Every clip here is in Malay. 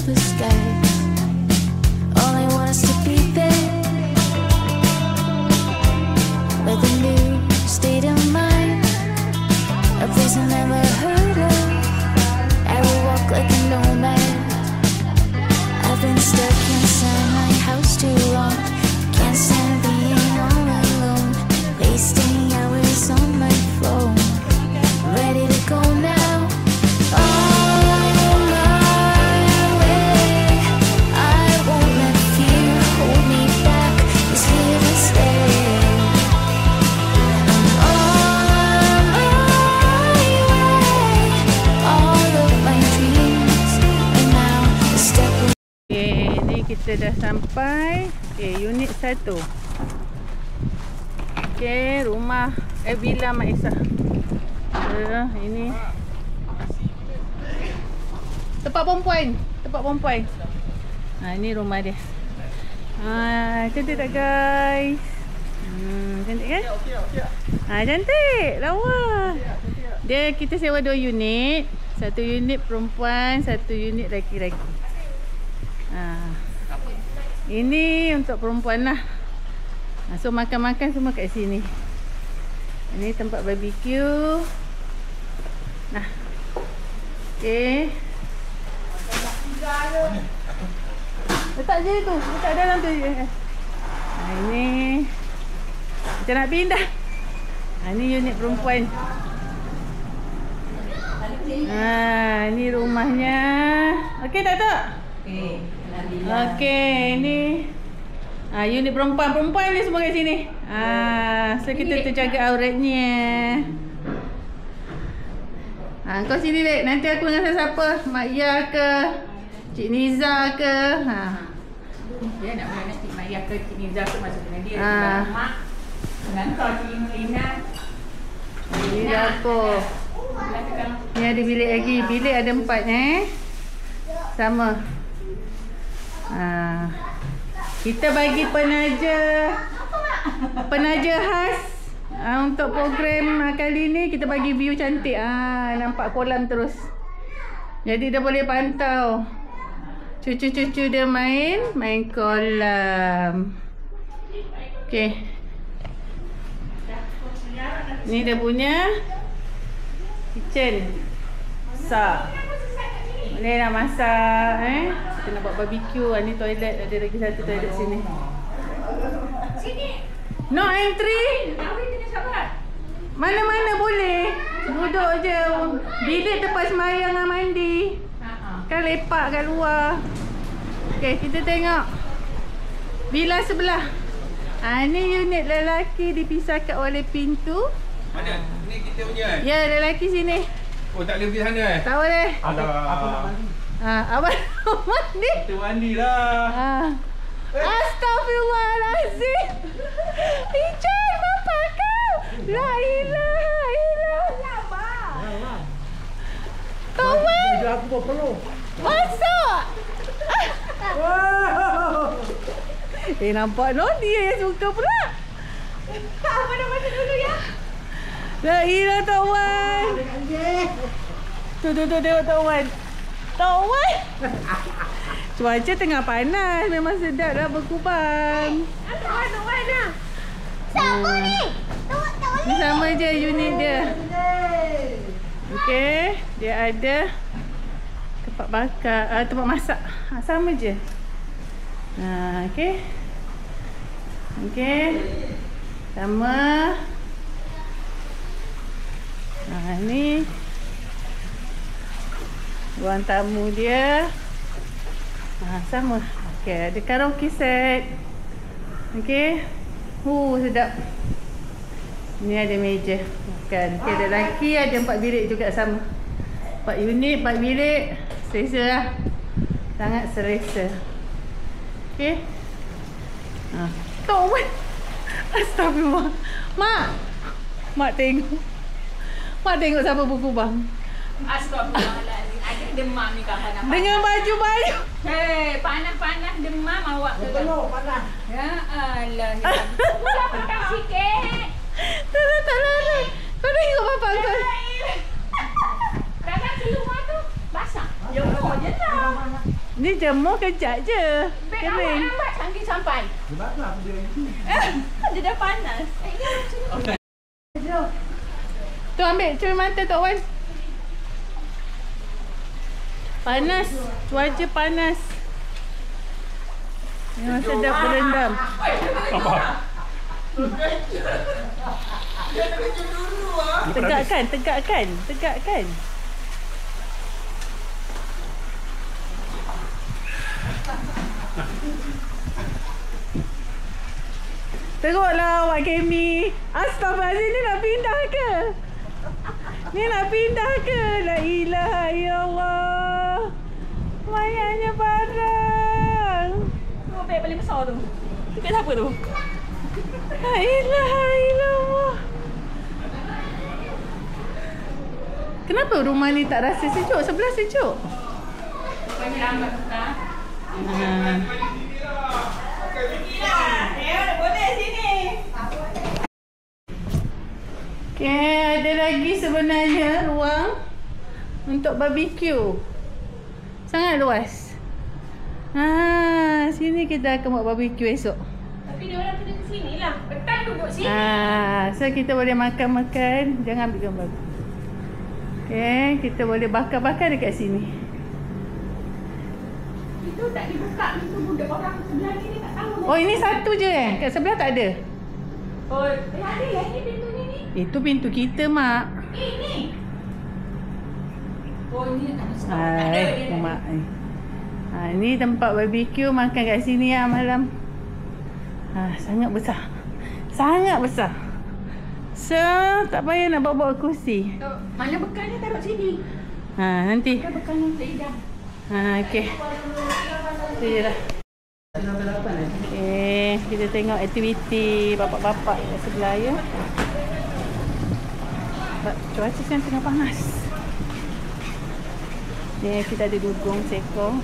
Christmas skies. All I want is to be there, with a new state of mind, a place I never heard of. I will walk like a nomad. I've been stuck inside my house too long. Can't stand being all alone, wasting hours on my phone. Ready to go now. On my way. I won't let fear hold me back. It's here to stay. On my way. All of my dreams are now a step away. Okay, ni kita dah sampai. Okay, unit 1. Okay, rumah Villa Mak Esa. Ini tempat perempuan. Ini rumah dia. Cantik tak guys? Cantik kan? Cantik. Lawa. Dia kita sewa 2 unit. 1 unit perempuan, 1 unit lelaki-lelaki. Ini untuk perempuan lah. So makan-makan semua kat sini. Ini tempat barbecue. Okay. Letak je tu. Letak dalam tu je. Ini kita nak pindah. Ini unit perempuan. Ini rumahnya. Okey tak? Okey. Okey, ni unit perempuan ni semua kat sini. So kita terjaga auratnya. Kau sini Lek, nanti aku dengan siapa? Mak Ya ke? Cik Niza ke? Dia nak mana Cik Maya ke Cik Niza ke masuk dengan dia. Mak dengan kau Cik Lina. Ini dapur. Ni ada bilik lagi. Bilik ada 4 sama. Kita bagi penaja khas untuk program kali ni. Kita bagi view cantik. Nampak kolam terus. Jadi dia boleh pantau cucu-cucu dia main kolam. Okey. Ni dia punya kitchen. Boleh nak masak. Kita nak buat barbecue. Ni toilet. Ada lagi satu toilet sini. No entry. Mana-mana boleh. Duduk je. Bilik tempat semayang dengan mandi. Kan lepak kat luar. Okay, kita tengok villa sebelah. Ni unit lelaki dipisahkan oleh pintu. Mana? Ni kita punya Ya, lelaki sini. Oh, tak boleh pergi sana Tak boleh. Apa nak mandi? Abang mandi. Kita mandilah. Astaghfirullahalazim. Ijan, bapa kau. La ilaha illallah. Tawan. Aku pun perlu. Masuk. Nampak no dia yang suka pula. Mana masuk dulu ya? La ilaha Tawan. Tu tengok Tawan. Cuaca tengah panas. Memang sedap dah berkubang. Tawan lah. Sama ni. Ni sama je unit dia. Okey, dia ada tempat bakar, tempat masak. Sama je. Okey. Okey. Sama. Ni ruang tamu dia. Sama. Okey, ada karaoke set. Okey. Sedap. Ni ada meja makan. Okey, ada lelaki ada 4 bilik juga sama. 4 unit, 4 bilik. Selesa lah. Sangat selesa. Okey. Tawan. Astagfirullah. Mak tengok. Mak tengok siapa berkubang. Astagfirullahaladzim. Ada demam ni kawan nampak. Dengan baju-baju. Hei, panas-panas demam awak ke? Panas. Ya Allah. Pulang petang sikit. Tak lari. Kau tengok bapak kau. Dalam seluar tu basah. Ya Allah je lah. Ni jemur kejap je. Beg awak Kering. lambat sangat sampai. Sebab tu aku dia ni. Dia dah panas. Tu ambil cermin mata Tok Wan. Panas. Cuaca panas. Memang sedap berendam. Apa? Tegakkan, tegakkan, tegakkan. Teruklah awak Kemi. Astaghfirullahaladzim, ni nak pindah ke? Ni nak pindah ke? La ilaha illallah. Banyaknya barang. Oh, beg paling besar tu. Tu beg siapa tu? La ilaha illallah. Kenapa rumah ni tak rasa sejuk? Sebelah sejuk. Bagi lambat buka. Boleh sini. Okay, ada lagi sebenarnya ruang untuk barbecue. Sangat luas. Sini kita akan buat barbecue esok. Tapi dia orang kena ke sini lah. Petang duduk sini. So kita boleh makan-makan. Jangan ambil gambar. Okay, kita boleh bakar-bakar dekat sini. Itu tak dibuka. Itu budak orang sebelah ni dia tak tahu. Oh, ini satu je kat sebelah tak ada? Oh, ada lah ni pintunya ni. Itu pintu kita, Mak. Ni. Oh, ni tak ada. Hai, Mak. Ini tempat barbecue, makan kat sini ya malam. Sangat besar. Sangat besar. So, tak payah nak bawa-bawa kursi. Mana bekalnya taruh sini. Nanti. Ada bekal yang tak Okey. Itu je lah. Okay, kita tengok aktiviti bapak-bapak kat sebelah ya. Cuaca sekarang tengah panas. Ni kita ada dugong seekor.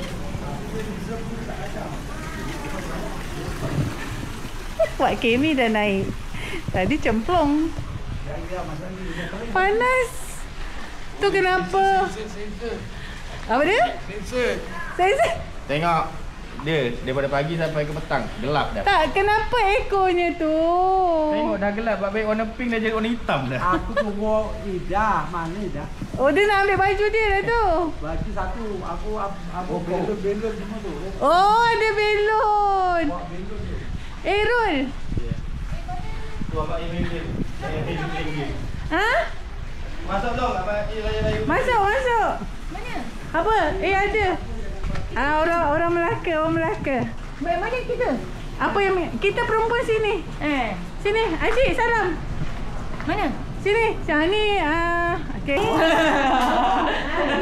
Wak Kemi dah naik. Tadi cemplung. Panas. Tu kenapa? Apa dia? Sensor. Tengok dia daripada pagi sampai ke petang gelap dah. Tak, kenapa ekornya tu? Tengok dah gelap, baik warna pink dah jadi warna hitam dah. Aku tunggu Ida, mana Ida? Oh, dia nak ambil baju dia dah tu. Baju satu, aku belon semua tu. Oh, ada belon. Bawa belon tu. Rul. Tu abang Emil. Ha? Masuk dong abang layan-layan. Masuk. Mana? Apa? Ada. Orang Melaka, orang Melaka. Mana kita? Apa yang kita perempuan sini? Sini, Acik salam. Mana? Sini. Ni okey.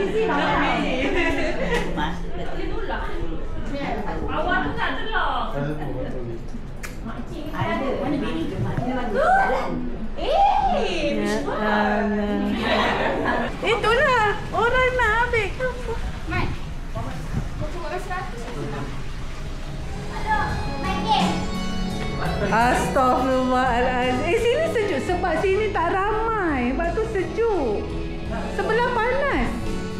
Easy lah. Awak tu tak telur. Ada. Mana bini tu? Jalan. Itulah orang nak ambil kamu. Mat. Kau cuma kasi 100. Astaghfirullahaladzim. Sini sejuk sebab sini tak ramai. Sebab tu sejuk. Sebelah panas.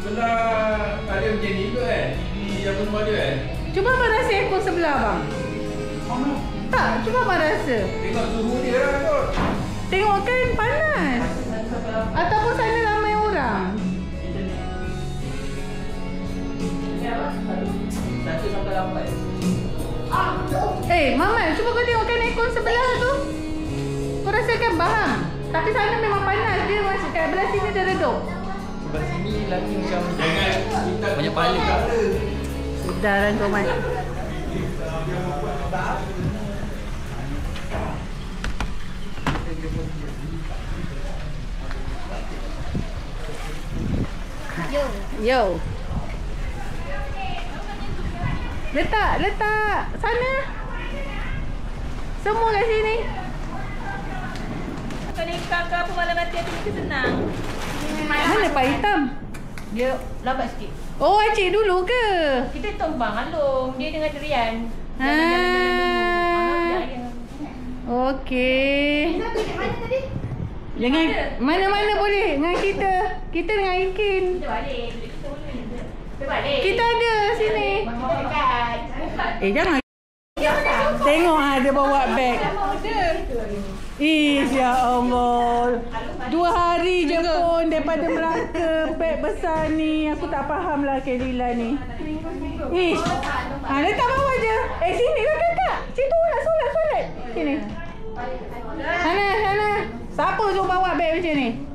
Sebelah ada macam ni kot kan? Di apa semua ada kan? Cuba abang rasa ekor sebelah abang. Tak, cuba abang rasa. Tengok suhu dia lah kot. Tengok kan panas. Ataupun sana ramai orang. Mamat, cuba kau tengokkan aircon sebelah tu. Kau rasakan bahang. Tapi sana memang panas. Dia masih kat belah sini dia redup. Sebelah sini lagi macam Jangan banyak pala. Sudah lah kau Mat. Yo. Letak sana. Semua kat sini. Kau nikah ke apa malam nanti aku nikah senang. Mana Pak Hitam? Dia lambat sikit. Oh, Acik dulu ke? Kita tumpang Along. Dia dengan Rian. Jalan-jalan dulu. Okey. Kita duduk mana tadi? Jangan mana-mana boleh dengan kita. Kita dengan Ikin. Kita balik. Kita boleh. Kita balik. Kita ada sini. Oh, Jangan. Tengok dia bawa beg. Ya Allah. 2 hari je pun daripada Melaka. Beg besar ni. Aku tak faham lah Kelila ni. Letak bawah je. Sini lah kakak. Situ lah solat. Sini. Sana. Siapa suruh bawa beg macam ni?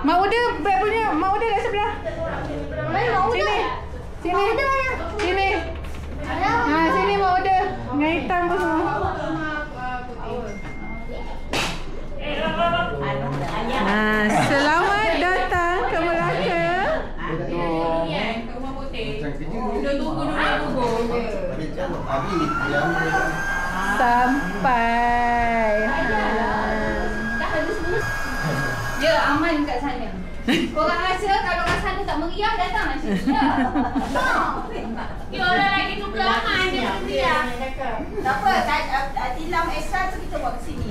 Mak Uda beg punya. Mak Uda kat sebelah. Sini. Sini Mak Uda. Dengan hitam pun semua. Selamat datang ke Melaka. Sampai. Ya, aman kat sana. Korang rasa kalau kat sana tak meriah, datanglah sini. Ya, orang lagi suka aman dia meriah. Tak apa, tilam extra tu kita buat ke sini.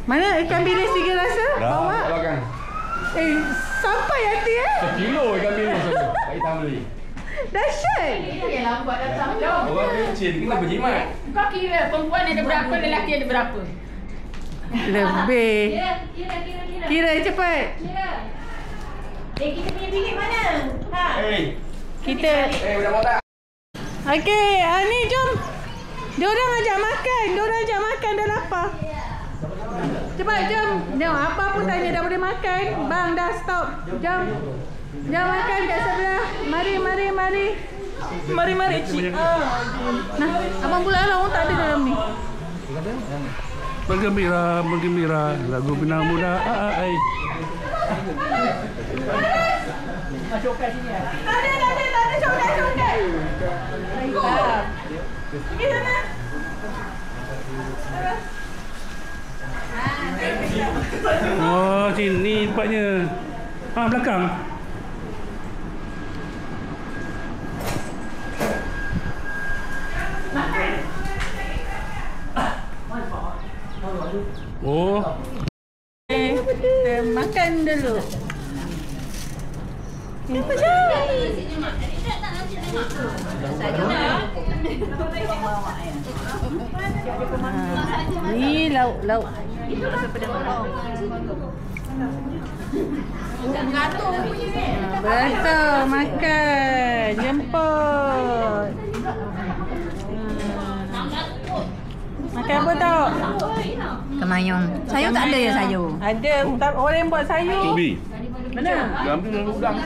Mana ikan bilis 3 rasa? Bawa. Belakang. Sampai hati 1 kilo ikan bilis tu. Tak hitam beli. Dahsyat. Yang lambat datang. Orang kecil kita berjimat. Kau kira perempuan ada berapa, lelaki ada berapa? Lebih. Kira cepat. Kita punya bilik mana? Kita. Dah bawa tak? Okey, ni jom. Diorang ajak makan. Dah lapar. Cepat jom. Apa pun tanya dah boleh makan. Bang dah stop. Jom. Jom makan kat sebelah. Mari. Mari cik. Nah, abang pula lah orang tak ada dalam ni. Bergembira lagu Bina Muda. Masukkan sini ya. Tak ada coklat. Pergi sana. Oh, sini tempatnya. Belakang. Oh. Kita makan dulu. Apa je? Ni lauk. Itu rasa pedang orang. Beratur makan. Jemput. Makan apa tau? Kemayung. Sayur tak ada ya sayur? Ada. Orang yang buat sayur. Ubi. Mana? Gambar dan udang.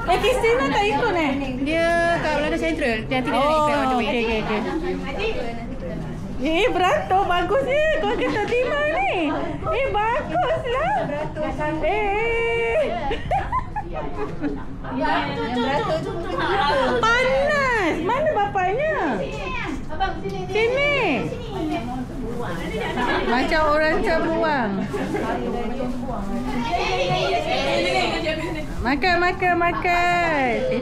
Kristina tak ikut Dia kat Belanda Central. Nanti dia Oh, ikut on the way. okey. Beratur bagus ni. Kau kata Tina ni. Baguslah. Panas. Mana bapaknya? Sini. Macam orang terbuang. Makan.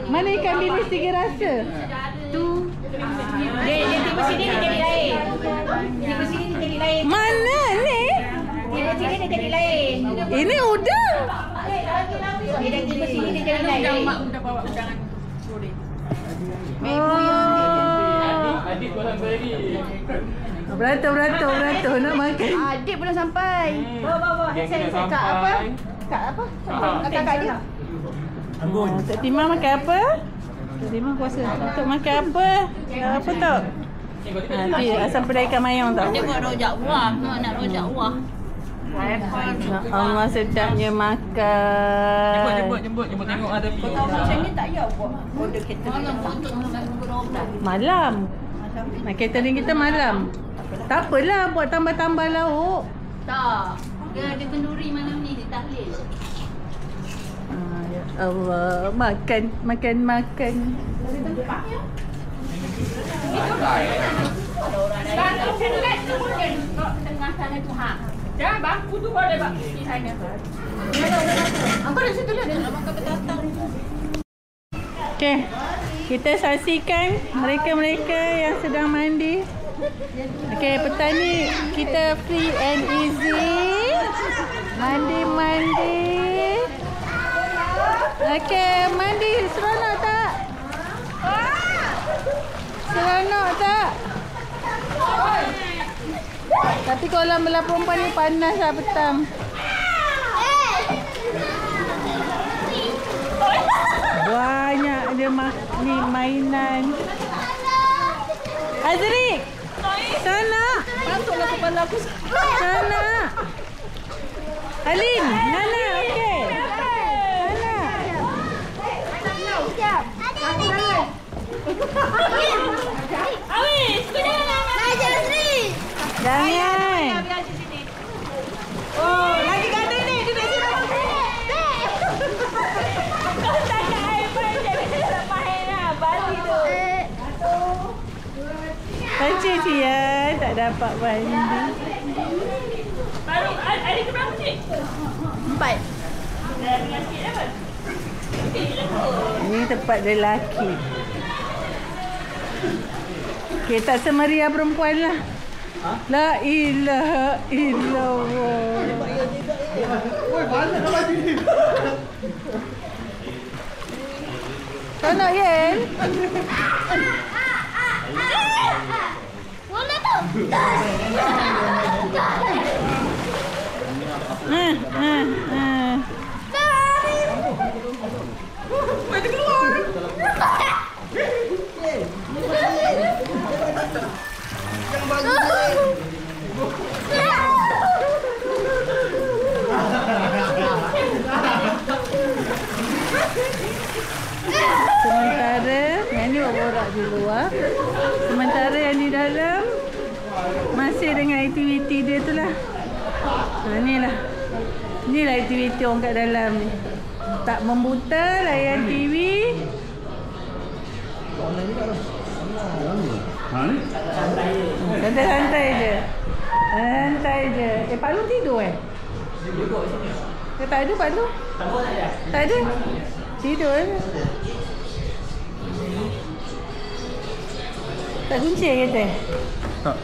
Mana ikan bilis 3 rasa? Dia tiba sini dia jadi lain. Mana ni? Tiba sini dia jadi lain. Ini udang. Dia dah tiba sini dia jadi lain. Udah bawa undangan. Adik tu sampai lagi. Beratur nak makan. Adik belum sampai. Bawa. Saya cakap apa? Kakak dia. Tok Tima makan apa? Tok Tima puasa. Tok makan apa? Apa tak? Nanti asam pedai ikan mayang tak? Tengok rojak buah. Nak rojak buah. Allah sedapnya makan. Jemput tengok ada pi. Macam ni tak payah buat order catering. Malam. Catering kita malam. Tak apalah buat tambah-tambah lauk. Tak. Dia ada kenduri malam ni dia tahlil. Ya Allah, makan. Bangku celat tu boleh tengah sana tu Jangan bangku tu boleh di sana. Angkau dah situ lah. Dia nak makan betatang. Okey. Kita saksikan mereka-mereka yang sedang mandi. Okey, petang ni kita free and easy. Mandi. Okey, mandi seronok tak? Seronok tak? Tapi kolam belah perempuan ni panas lah petang. Banyak dia ni mainan. Azri, sana. Masuklah kepala aku. Sana. Alin, Nana, okey. Sana. Sekejap. Awis, kau jangan. Naja Azri. Jangan. Biar di sini. Oh, lagi kata ni. Duduk sini. Kau tak ada air main. Dia main lah. Balik tu. Pancik Cian tak dapat mandi. Baru adik ke berapa cik? 4. Dah dengan sikit apa? Ni tempat lelaki. Okay, tak semeriah perempuan lah. La ilaha illallah. Kau nak Yen? Mana tu? Mati keluar. Sementara yang ni borak di luar. Sementara yang di dalam masih dengan aktiviti dia tu lah. Inilah. Inilah aktiviti orang kat dalam ni. Tak membuta, layan TV. Ha ni? Santai-santai je. Santai je. Pak Lu tidur tak ada Pak Lu? Tak ada? Tidur tak kunci kata? Tak.